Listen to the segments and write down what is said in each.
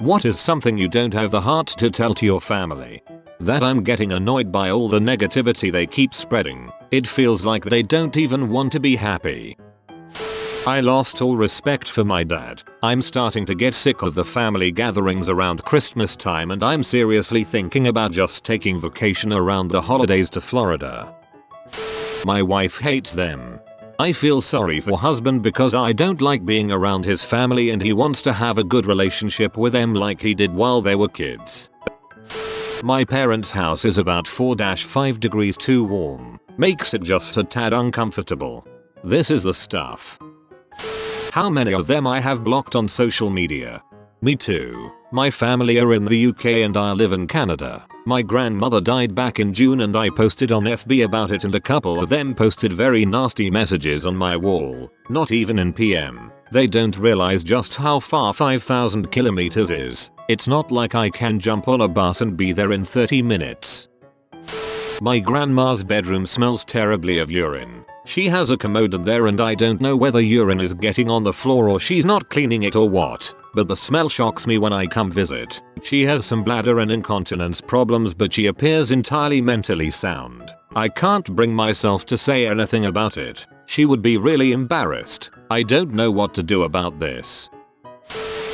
What is something you don't have the heart to tell to your family? That I'm getting annoyed by all the negativity they keep spreading. It feels like they don't even want to be happy. I lost all respect for my dad. I'm starting to get sick of the family gatherings around Christmas time, and I'm seriously thinking about just taking vacation around the holidays to Florida. My wife hates them. I feel sorry for husband because I don't like being around his family and he wants to have a good relationship with them like he did while they were kids. My parents' house is about 4-5 degrees too warm. Makes it just a tad uncomfortable. This is the stuff. How many of them I have blocked on social media? Me too. My family are in the UK and I live in Canada. My grandmother died back in June and I posted on FB about it, and a couple of them posted very nasty messages on my wall. Not even in PM. They don't realize just how far 5,000 kilometers is. It's not like I can jump on a bus and be there in 30 minutes. My grandma's bedroom smells terribly of urine. She has a commode in there and I don't know whether urine is getting on the floor or she's not cleaning it or what, but the smell shocks me when I come visit. She has some bladder and incontinence problems, but she appears entirely mentally sound. I can't bring myself to say anything about it. She would be really embarrassed. I don't know what to do about this.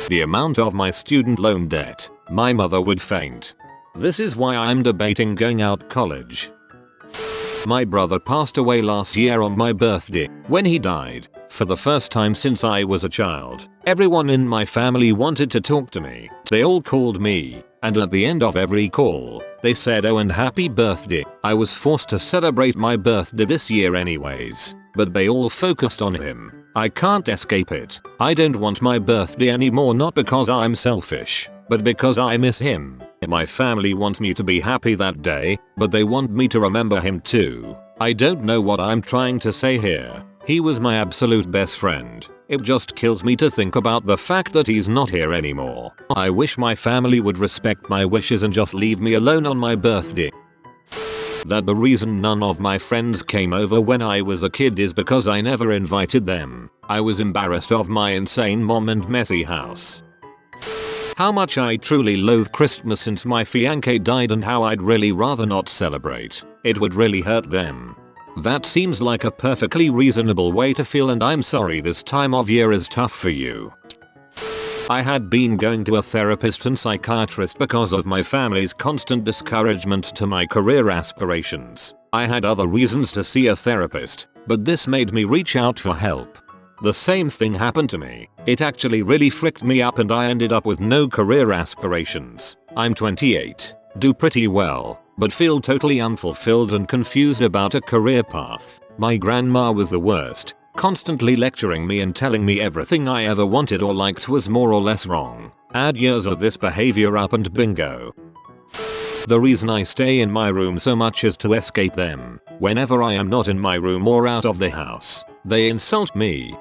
The amount of my student loan debt. My mother would faint. This is why I'm debating going out college. My brother passed away last year on my birthday. When he died, for the first time since I was a child, everyone in my family wanted to talk to me. They all called me, and at the end of every call, they said, "Oh, and happy birthday." I was forced to celebrate my birthday this year anyways, but they all focused on him. I can't escape it. I don't want my birthday anymore, not because I'm selfish, but because I miss him. My family wants me to be happy that day, but they want me to remember him too. I don't know what I'm trying to say here. He was my absolute best friend. It just kills me to think about the fact that he's not here anymore. I wish my family would respect my wishes and just leave me alone on my birthday. That the reason none of my friends came over when I was a kid is because I never invited them. I was embarrassed of my insane mom and messy house. How much I truly loathe Christmas since my fiancé died, and how I'd really rather not celebrate. It would really hurt them. That seems like a perfectly reasonable way to feel, and I'm sorry this time of year is tough for you. I had been going to a therapist and psychiatrist because of my family's constant discouragement to my career aspirations. I had other reasons to see a therapist, but this made me reach out for help. The same thing happened to me. It actually really fricked me up and I ended up with no career aspirations. I'm 28, do pretty well, but feel totally unfulfilled and confused about a career path. My grandma was the worst, constantly lecturing me and telling me everything I ever wanted or liked was more or less wrong. Add years of this behavior up and bingo. The reason I stay in my room so much is to escape them. Whenever I am not in my room or out of the house, they insult me.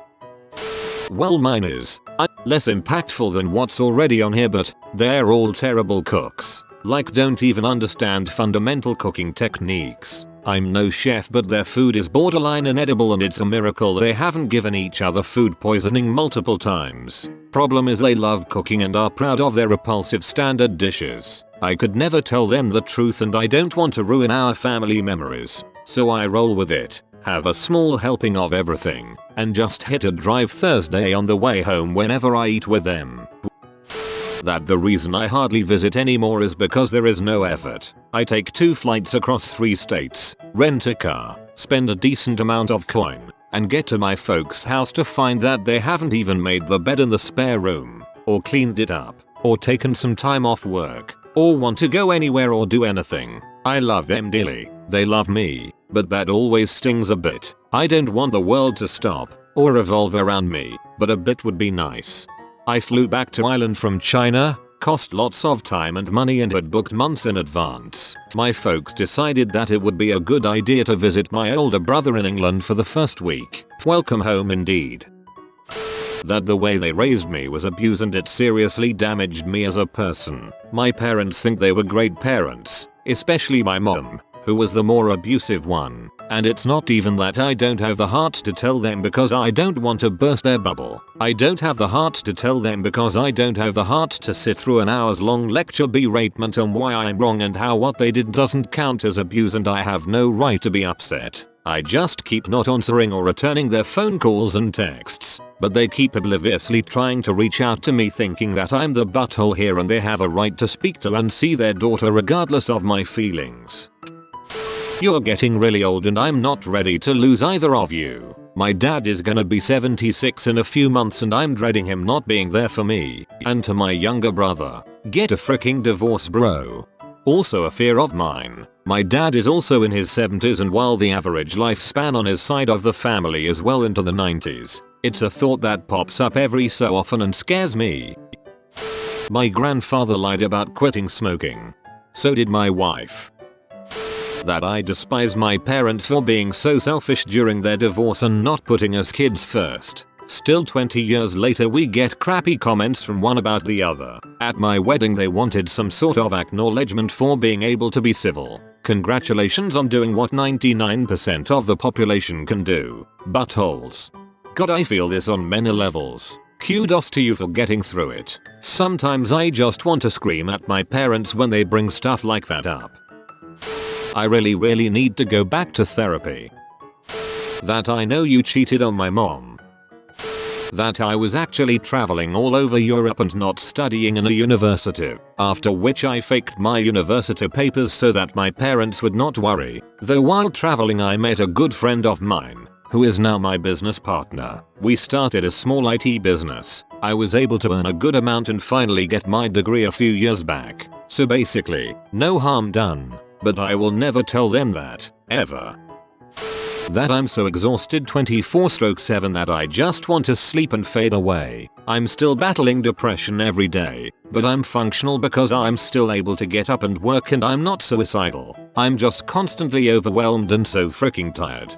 Well, mine is less impactful than what's already on here, but they're all terrible cooks. Like, don't even understand fundamental cooking techniques. I'm no chef, but their food is borderline inedible and it's a miracle they haven't given each other food poisoning multiple times. Problem is they love cooking and are proud of their repulsive standard dishes. I could never tell them the truth and I don't want to ruin our family memories. So I roll with it. Have a small helping of everything, and just hit a drive Thursday on the way home whenever I eat with them. That the reason I hardly visit anymore is because there is no effort. I take 2 flights across 3 states, rent a car, spend a decent amount of coin, and get to my folks' house to find that they haven't even made the bed in the spare room, or cleaned it up, or taken some time off work, or want to go anywhere or do anything. I love them dearly, they love me, but that always stings a bit. I don't want the world to stop, or revolve around me, but a bit would be nice. I flew back to Ireland from China, cost lots of time and money and had booked months in advance. My folks decided that it would be a good idea to visit my older brother in England for the first week. Welcome home indeed. That the way they raised me was abuse and it seriously damaged me as a person. My parents think they were great parents, especially my mom, who was the more abusive one. And it's not even that I don't have the heart to tell them because I don't want to burst their bubble. I don't have the heart to tell them because I don't have the heart to sit through an hours long lecture beratement on why I'm wrong and how what they did doesn't count as abuse and I have no right to be upset. I just keep not answering or returning their phone calls and texts, but they keep obliviously trying to reach out to me thinking that I'm the butthole here and they have a right to speak to and see their daughter regardless of my feelings. You're getting really old and I'm not ready to lose either of you. My dad is gonna be 76 in a few months and I'm dreading him not being there for me. And to my younger brother, get a freaking divorce, bro. Also a fear of mine. My dad is also in his 70s and while the average lifespan on his side of the family is well into the 90s, it's a thought that pops up every so often and scares me. My grandfather lied about quitting smoking. So did my wife. That I despise my parents for being so selfish during their divorce and not putting us kids first. Still 20 years later we get crappy comments from one about the other. At my wedding they wanted some sort of acknowledgement for being able to be civil. Congratulations on doing what 99% of the population can do. Buttholes. God, I feel this on many levels. Kudos to you for getting through it. Sometimes I just want to scream at my parents when they bring stuff like that up. I really need to go back to therapy. That I know you cheated on my mom. That I was actually traveling all over Europe and not studying in a university, after which I faked my university papers so that my parents would not worry, though while traveling I met a good friend of mine, who is now my business partner. We started a small IT business. I was able to earn a good amount and finally get my degree a few years back, so basically, no harm done. But I will never tell them that, ever. That I'm so exhausted 24/7 that I just want to sleep and fade away. I'm still battling depression every day, but I'm functional because I'm still able to get up and work and I'm not suicidal. I'm just constantly overwhelmed and so freaking tired.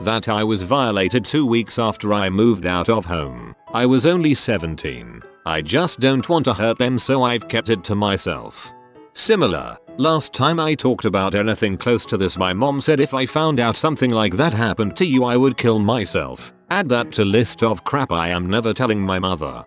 That I was violated 2 weeks after I moved out of home. I was only 17. I just don't want to hurt them so I've kept it to myself. Similar. Last time I talked about anything close to this my mom said if I found out something like that happened to you I would kill myself. Add that to list of crap I am never telling my mother.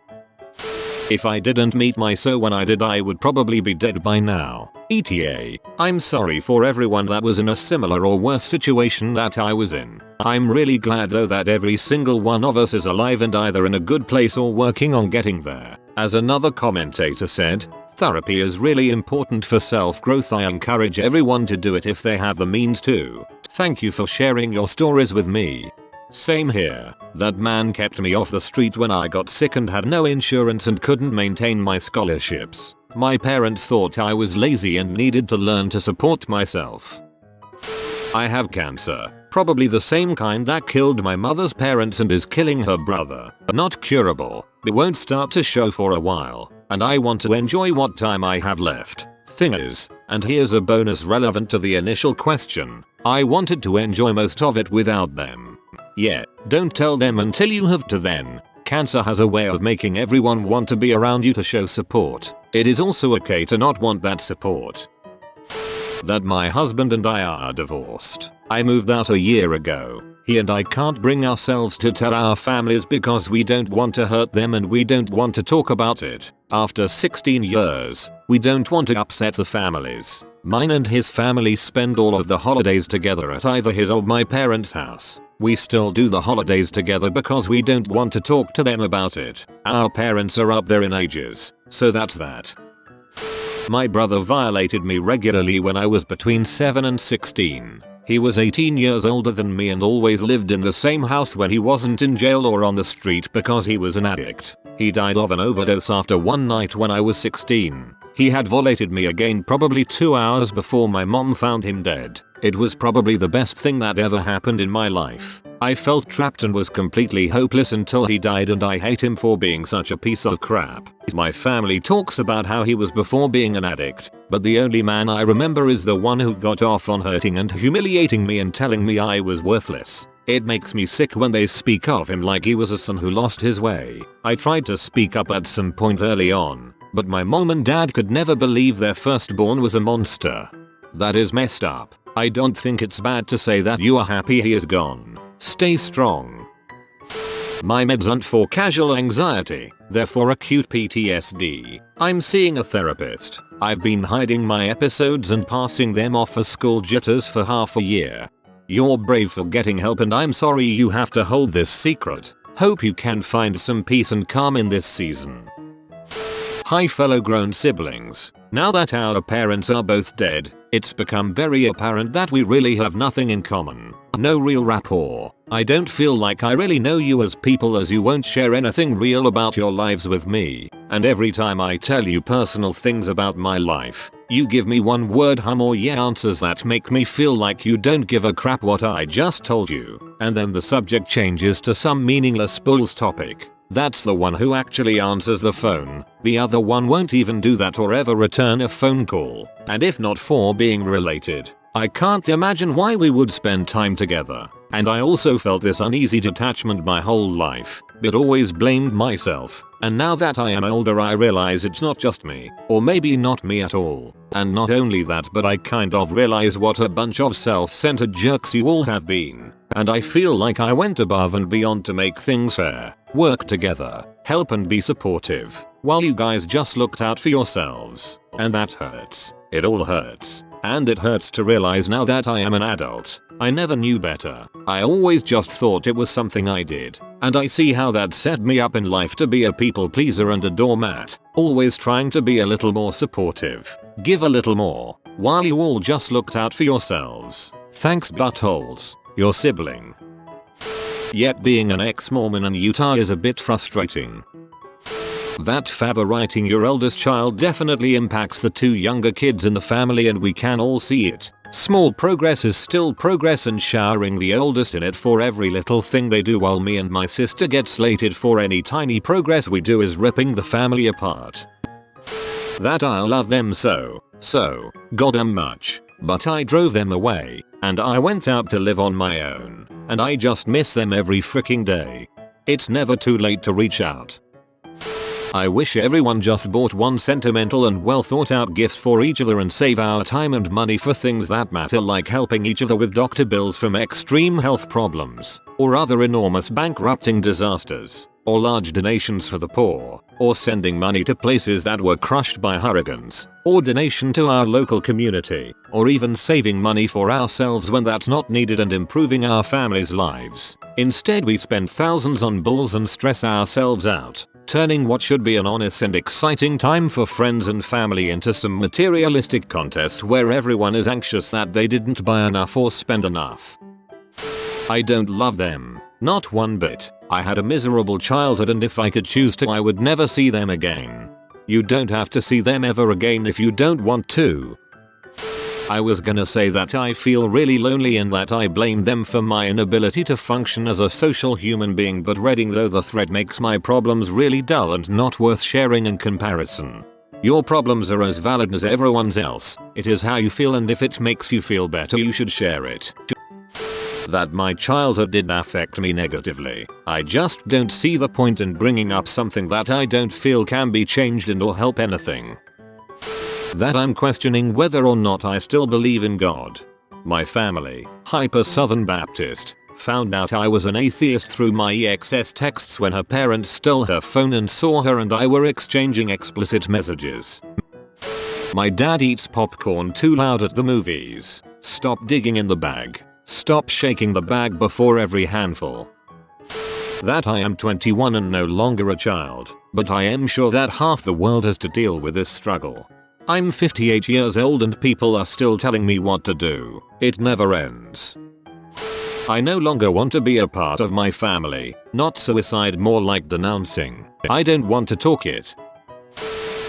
If I didn't meet my so when I did I would probably be dead by now. ETA. I'm sorry for everyone that was in a similar or worse situation that I was in. I'm really glad though that every single one of us is alive and either in a good place or working on getting there. As another commentator said, therapy is really important for self-growth. I encourage everyone to do it if they have the means to. Thank you for sharing your stories with me. Same here. That man kept me off the street when I got sick and had no insurance and couldn't maintain my scholarships. My parents thought I was lazy and needed to learn to support myself. I have cancer. Probably the same kind that killed my mother's parents and is killing her brother. Not curable. It won't start to show for a while. And I want to enjoy what time I have left. Thing is, and here's a bonus relevant to the initial question, I wanted to enjoy most of it without them. Yeah, don't tell them until you have to then. Cancer has a way of making everyone want to be around you to show support. It is also okay to not want that support. That my husband and I are divorced. I moved out a year ago. He and I can't bring ourselves to tell our families because we don't want to hurt them and we don't want to talk about it. After 16 years, we don't want to upset the families. Mine and his family spend all of the holidays together at either his or my parents' house. We still do the holidays together because we don't want to talk to them about it. Our parents are up there in ages, so that's that. My brother violated me regularly when I was between 7 and 16. He was 18 years older than me and always lived in the same house when he wasn't in jail or on the street because he was an addict. He died of an overdose after one night when I was 16. He had violated me again probably 2 hours before my mom found him dead. It was probably the best thing that ever happened in my life. I felt trapped and was completely hopeless until he died and I hate him for being such a piece of crap. My family talks about how he was before being an addict, but the only man I remember is the one who got off on hurting and humiliating me and telling me I was worthless. It makes me sick when they speak of him like he was a son who lost his way. I tried to speak up at some point early on, but my mom and dad could never believe their firstborn was a monster. That is messed up. I don't think it's bad to say that you are happy he is gone. Stay strong. My meds aren't for casual anxiety, they're for acute PTSD. I'm seeing a therapist. I've been hiding my episodes and passing them off as school jitters for half a year. You're brave for getting help and I'm sorry you have to hold this secret. Hope you can find some peace and calm in this season. Hi fellow grown siblings. Now that our parents are both dead, it's become very apparent that we really have nothing in common. No real rapport. I don't feel like I really know you as people as you won't share anything real about your lives with me. And every time I tell you personal things about my life, you give me one word hum or yeah answers that make me feel like you don't give a crap what I just told you. And then the subject changes to some meaningless bull's topic. That's the one who actually answers the phone. The other one won't even do that or ever return a phone call. And if not for being related, I can't imagine why we would spend time together. And I also felt this uneasy detachment my whole life, but always blamed myself. And now that I am older I realize it's not just me, or maybe not me at all. And not only that, but I kind of realize what a bunch of self-centered jerks you all have been. And I feel like I went above and beyond to make things fair, work together, help and be supportive, while you guys just looked out for yourselves. And that hurts. It all hurts. And it hurts to realize now that I am an adult. I never knew better. I always just thought it was something I did. And I see how that set me up in life to be a people pleaser and a doormat. Always trying to be a little more supportive. Give a little more. While you all just looked out for yourselves. Thanks buttholes. Your sibling. Yet being an ex-Mormon in Utah is a bit frustrating. That favoriting your eldest child definitely impacts the two younger kids in the family and we can all see it. Small progress is still progress and showering the oldest in it for every little thing they do while me and my sister get slated for any tiny progress we do is ripping the family apart. That I love them so goddamn much. But I drove them away and I went out to live on my own and I just miss them every freaking day. It's never too late to reach out. I wish everyone just bought one sentimental and well thought out gift for each other and save our time and money for things that matter like helping each other with doctor bills from extreme health problems, or other enormous bankrupting disasters, or large donations for the poor, or sending money to places that were crushed by hurricanes, or donation to our local community, or even saving money for ourselves when that's not needed and improving our families' lives. Instead we spend thousands on bulls and stress ourselves out, turning what should be an honest and exciting time for friends and family into some materialistic contest where everyone is anxious that they didn't buy enough or spend enough. I don't love them. Not one bit. I had a miserable childhood and if I could choose to I would never see them again. You don't have to see them ever again if you don't want to. I was gonna say that I feel really lonely and that I blame them for my inability to function as a social human being, but reading though the thread makes my problems really dull and not worth sharing in comparison. Your problems are as valid as everyone's else. It is how you feel and if it makes you feel better you should share it. That my childhood did affect me negatively. I just don't see the point in bringing up something that I don't feel can be changed and or help anything. That I'm questioning whether or not I still believe in God. My family, hyper Southern Baptist, found out I was an atheist through my EXS texts when her parents stole her phone and saw her and I were exchanging explicit messages. My dad eats popcorn too loud at the movies. Stop digging in the bag. Stop shaking the bag before every handful. That I am 21 and no longer a child, but I am sure that half the world has to deal with this struggle. I'm 58 years old and people are still telling me what to do. It never ends. I no longer want to be a part of my family. Not suicide, more like denouncing. I don't want to talk it.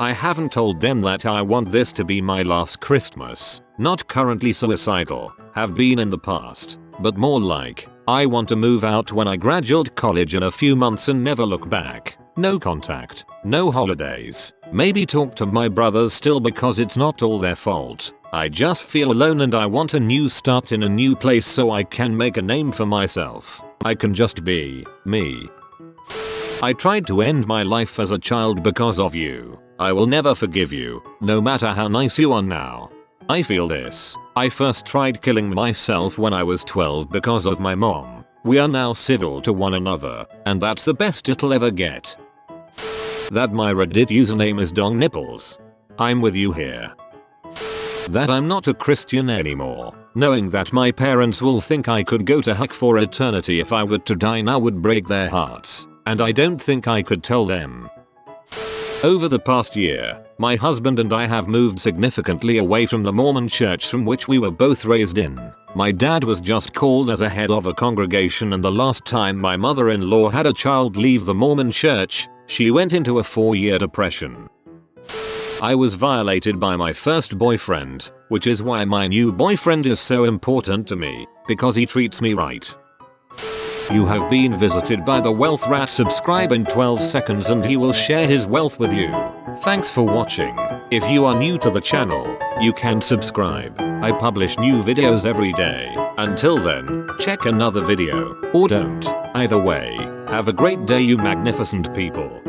I haven't told them that I want this to be my last Christmas. Not currently suicidal. Have been in the past. But more like, I want to move out when I graduate college in a few months and never look back. No contact. No holidays. Maybe talk to my brothers still because it's not all their fault. I just feel alone and I want a new start in a new place so I can make a name for myself. I can just be me. I tried to end my life as a child because of you. I will never forgive you, no matter how nice you are now. I feel this. I first tried killing myself when I was 12 because of my mom. We are now civil to one another, and that's the best it'll ever get. That my Reddit username is Dong Nipples. I'm with you here. That I'm not a Christian anymore. Knowing that my parents will think I could go to heck for eternity if I were to die now would break their hearts, and I don't think I could tell them. Over the past year, my husband and I have moved significantly away from the Mormon church from which we were both raised in. My dad was just called as a head of a congregation, and the last time my mother-in-law had a child leave the Mormon church, she went into a 4-year depression. I was violated by my first boyfriend, which is why my new boyfriend is so important to me, because he treats me right. You have been visited by the Wealth Rat. Subscribe in 12 seconds and he will share his wealth with you. Thanks for watching. If you are new to the channel, you can subscribe. I publish new videos every day. Until then, check another video, or don't. Either way, have a great day you magnificent people.